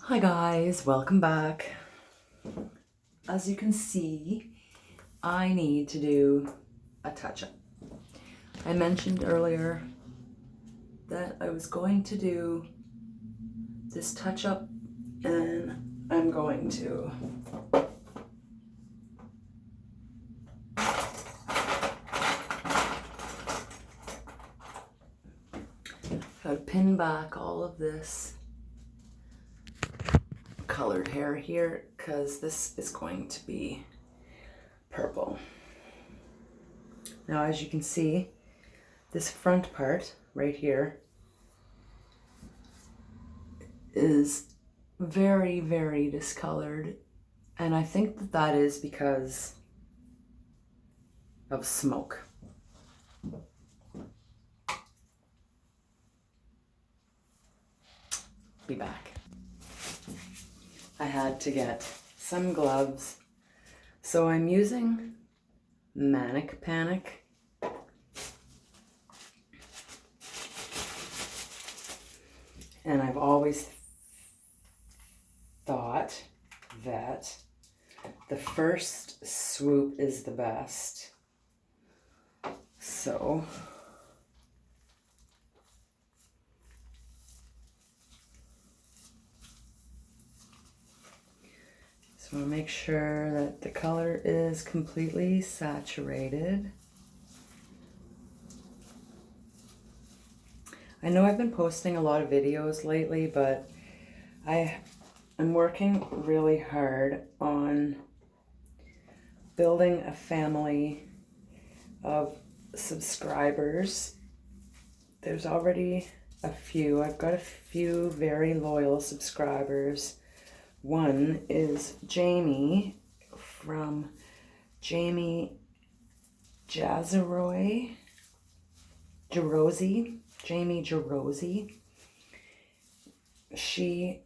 Hi guys, welcome back. As you can see, I need to do a touch-up. I mentioned earlier that I was going to do this touch-up, and I'm going to pin back all of this colored hair here because this is going to be purple. Now, as you can see, this front part right here is very, very discolored, and I think that that is because of smoke. Be back. I had to get some gloves, so I'm using Manic Panic. And I've always thought that the first swoop is the best. So I want to make sure that the color is completely saturated. I know I've been posting a lot of videos lately, but I'm working really hard on building a family of subscribers. There's already a few. I've got a few very loyal subscribers. One is Jamie from Jamie Jazeroy, Jerozy, Jamie Jerozy. She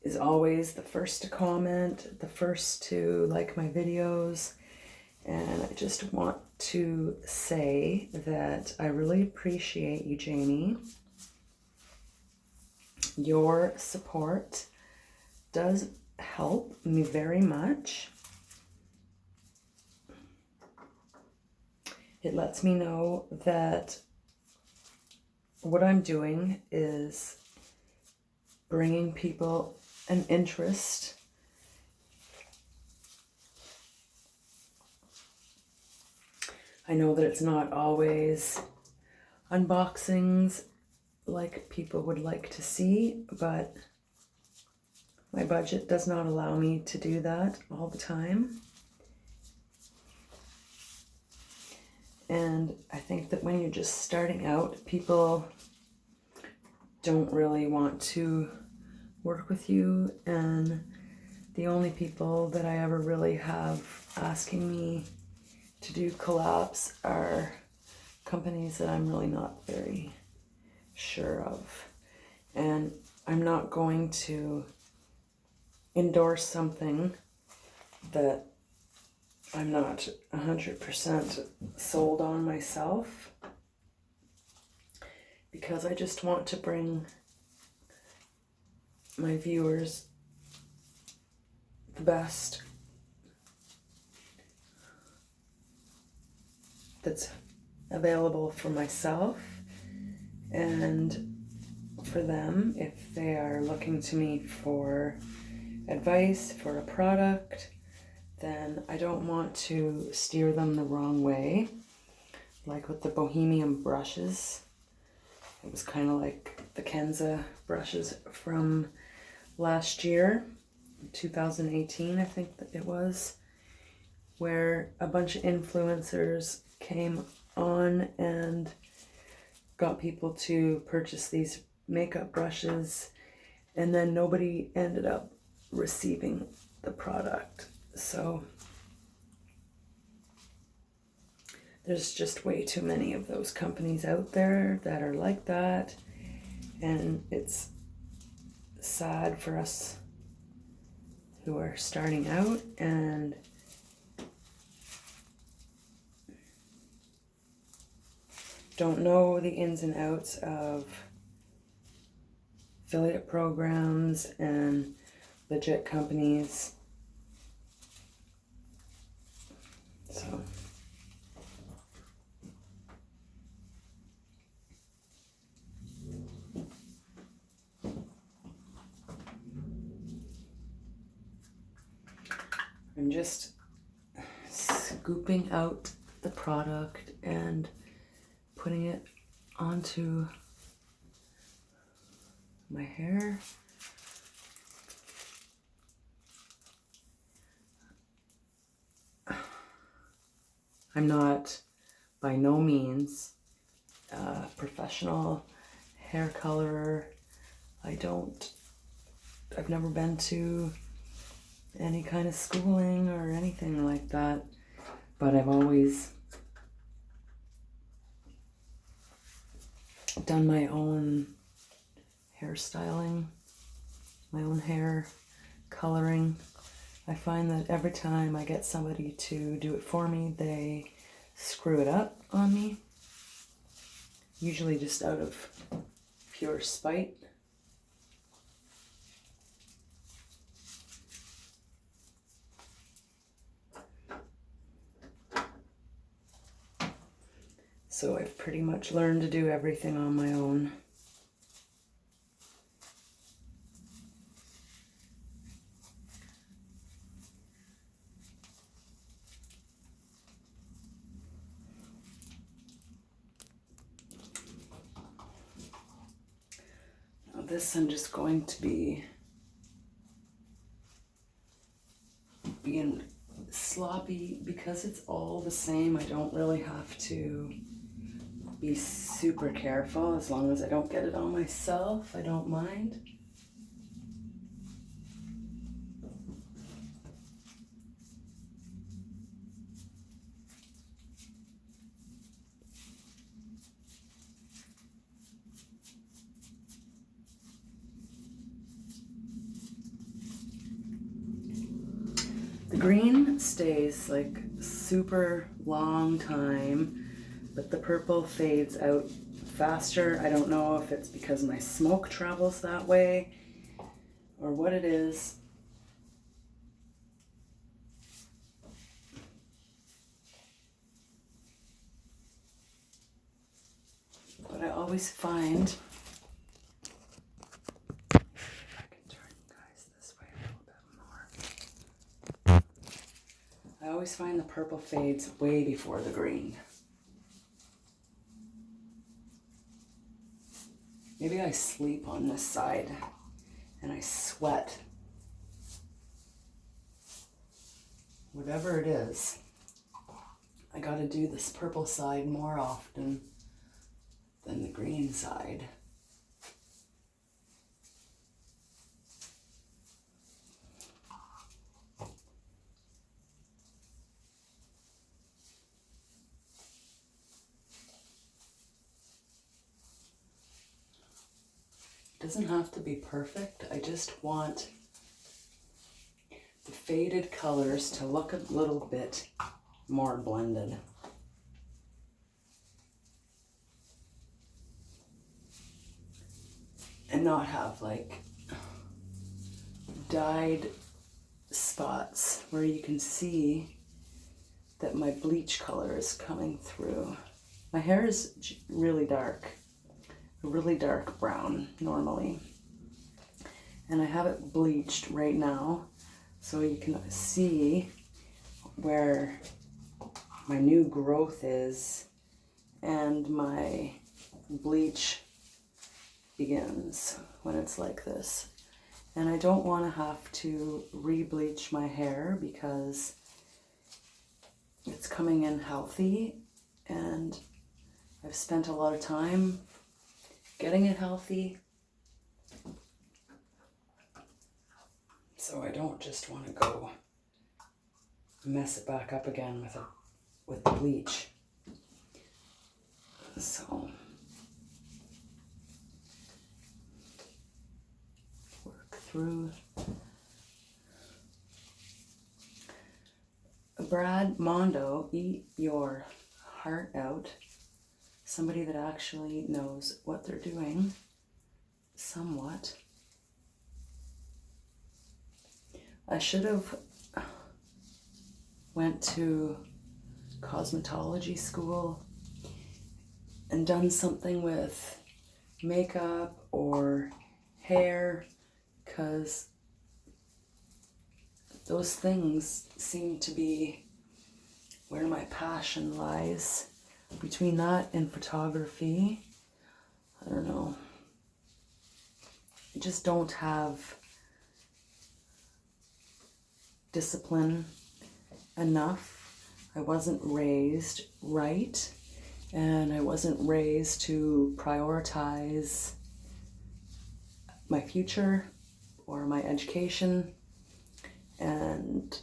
is always the first to comment, the first to like my videos, and I just want to say that I really appreciate you, Jamie. Your support does help me very much. It lets me know that what I'm doing is bringing people an interest. I know that it's not always unboxings like people would like to see, but my budget does not allow me to do that all the time. And I think that when you're just starting out, people don't really want to work with you, and the only people that I ever really have asking me to do collabs are companies that I'm really not very sure of. And I'm not going to endorse something that I'm not 100% sold on myself, because I just want to bring my viewers the best that's available for myself and for them if they are looking to me for advice for a product. Then I don't want to steer them the wrong way. Like with the Bohemian brushes, it was kind of like the Kenza brushes from last year, 2018, I think that it was, where a bunch of influencers came on and got people to purchase these makeup brushes, and then nobody ended up receiving the product. So there's just way too many of those companies out there that are like that, and it's sad for us who are starting out and don't know the ins and outs of affiliate programs and legit companies. So I'm just scooping out the product and putting it onto my hair. I'm not by no means a professional hair colorer. I've never been to any kind of schooling or anything like that, but I've always done my own hairstyling, my own hair coloring. I find that every time I get somebody to do it for me, they screw it up on me, usually just out of pure spite. So I've pretty much learned to do everything on my own. Now this I'm just going to be being sloppy because it's all the same. I don't really have to be super careful. As long as I don't get it on myself, I don't mind. The green stays like super long time, but the purple fades out faster. I don't know if it's because my smoke travels that way or what it is. But I always find, I can turn you guys this way a little bit more. I always find the purple fades way before the green. Maybe I sleep on this side and I sweat. Whatever it is, I gotta do this purple side more often than the green side. It doesn't have to be perfect. I just want the faded colors to look a little bit more blended. And not have like dyed spots where you can see that my bleach color is coming through. My hair is really dark, a really dark brown normally. And I have it bleached right now so you can see where my new growth is and my bleach begins when it's like this. And I don't want to have to re-bleach my hair because it's coming in healthy and I've spent a lot of time getting it healthy. So I don't just want to go mess it back up again with the bleach. So work through. Brad Mondo, eat your heart out. Somebody that actually knows what they're doing, somewhat. I should have went to cosmetology school and done something with makeup or hair, because those things seem to be where my passion lies. Between that and photography, I don't know. I just don't have discipline enough. I wasn't raised right, and I wasn't raised to prioritize my future or my education, and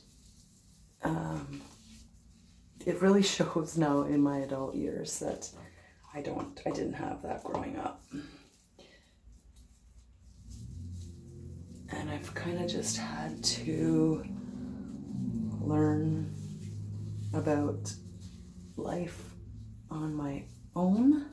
it really shows now in my adult years that I didn't have that growing up. And I've kind of just had to learn about life on my own.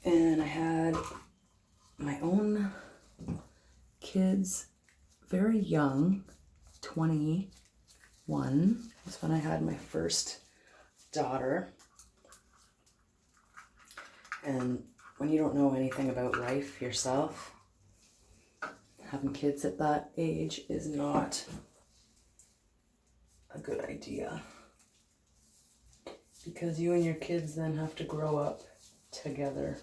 And I had my own kids very young, 21 was when I had my first daughter. And when you don't know anything about life yourself, having kids at that age is not a good idea, because you and your kids then have to grow up together.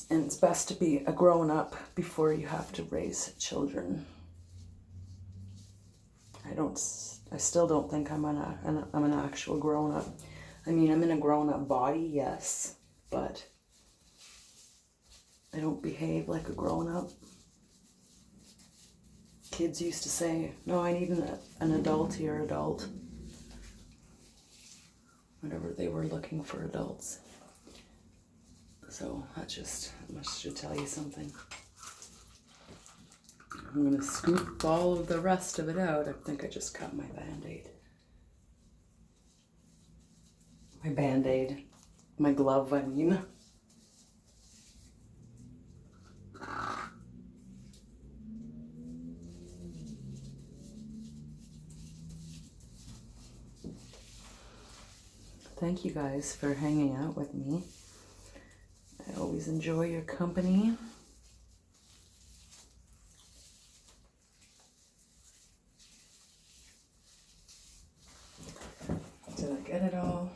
And it's best to be a grown-up before you have to raise children. I still don't think I'm an actual grown-up. I mean, I'm in a grown-up body, yes, but I don't behave like a grown-up. Kids used to say, no, I need an adultier adult. Whenever they were looking for adults. So that should tell you something. I'm going to scoop all of the rest of it out. I think I just cut my Band-Aid. My Band-Aid. My glove, I mean. Thank you guys for hanging out with me. I always enjoy your company. Did I get it all?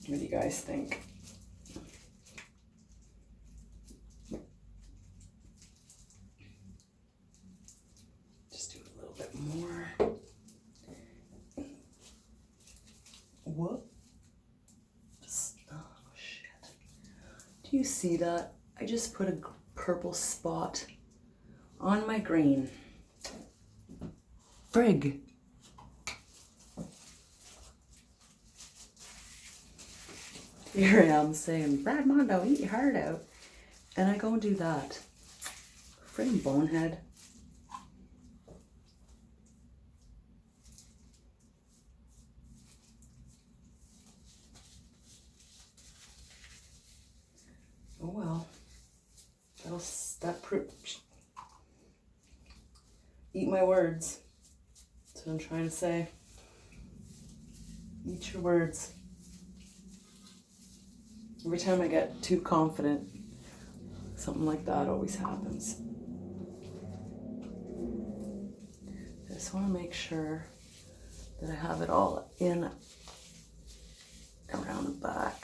What do you guys think? Just do a little bit more. Whoop. Oh, shit. Do you see that? I just put a purple spot on my green. Frig. Here I am saying, Brad Mondo, eat your heart out. And I go and do that. Friggin' bonehead. Oh well. Eat my words. That's what I'm trying to say. Eat your words. Every time I get too confident, something like that always happens. I just want to make sure that I have it all in around the back.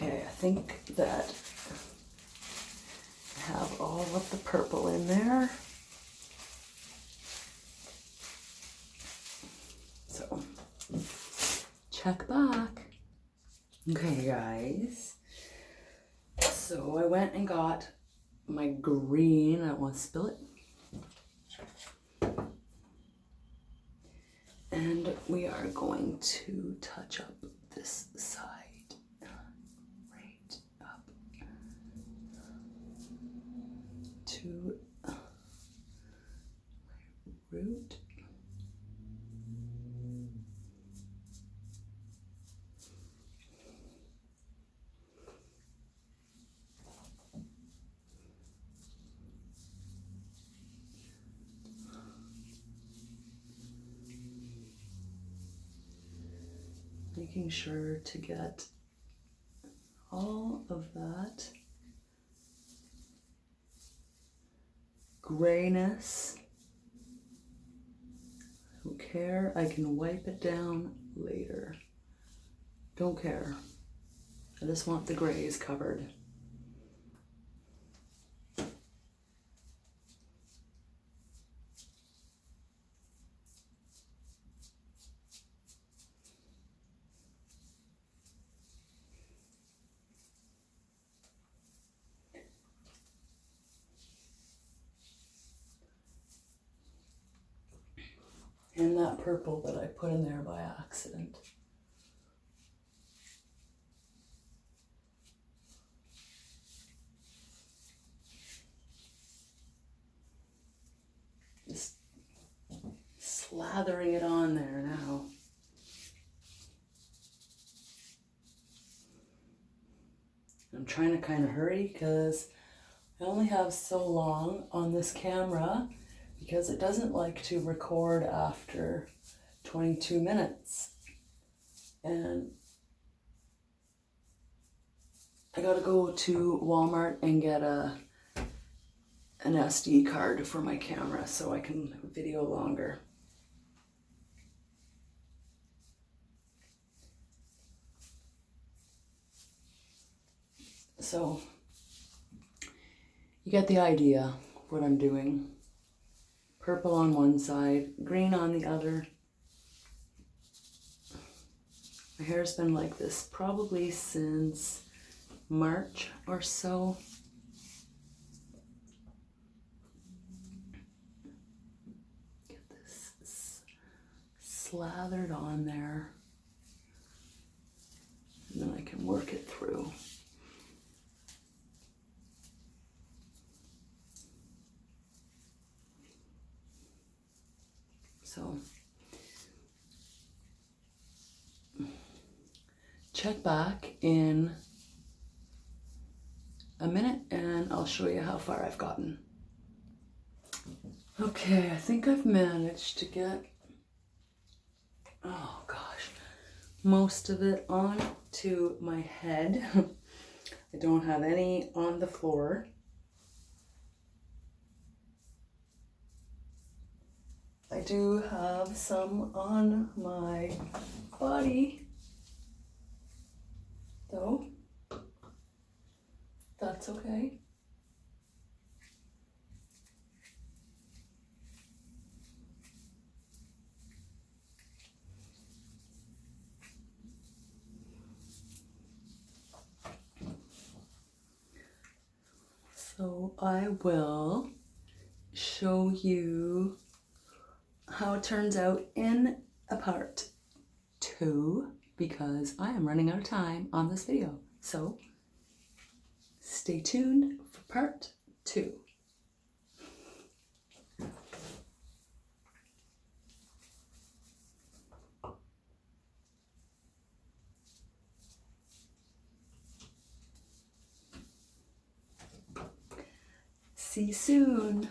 Okay, I think that I have all of the purple in there. So, check back. Okay, guys. So I went and got my green. I don't want to spill it. And we are going to touch up this side. Right up to my root. Making sure to get all of that grayness. I don't care, I can wipe it down later. Don't care. I just want the grays covered. And that purple that I put in there by accident. Just slathering it on there now. I'm trying to kind of hurry because I only have so long on this camera because it doesn't like to record after 22 minutes. And I gotta go to Walmart and get an SD card for my camera so I can video longer. So you get the idea of what I'm doing. Purple on one side, green on the other. My hair's been like this probably since March or so. Get this slathered on there. And then I can work it through. So, check back in a minute and I'll show you how far I've gotten. Okay, I think I've managed to get, oh gosh, most of it on to my head. I don't have any on the floor. I do have some on my body, though. That's okay. So I will show you how it turns out in a part 2 because I am running out of time on this video. So stay tuned for part 2. See you soon.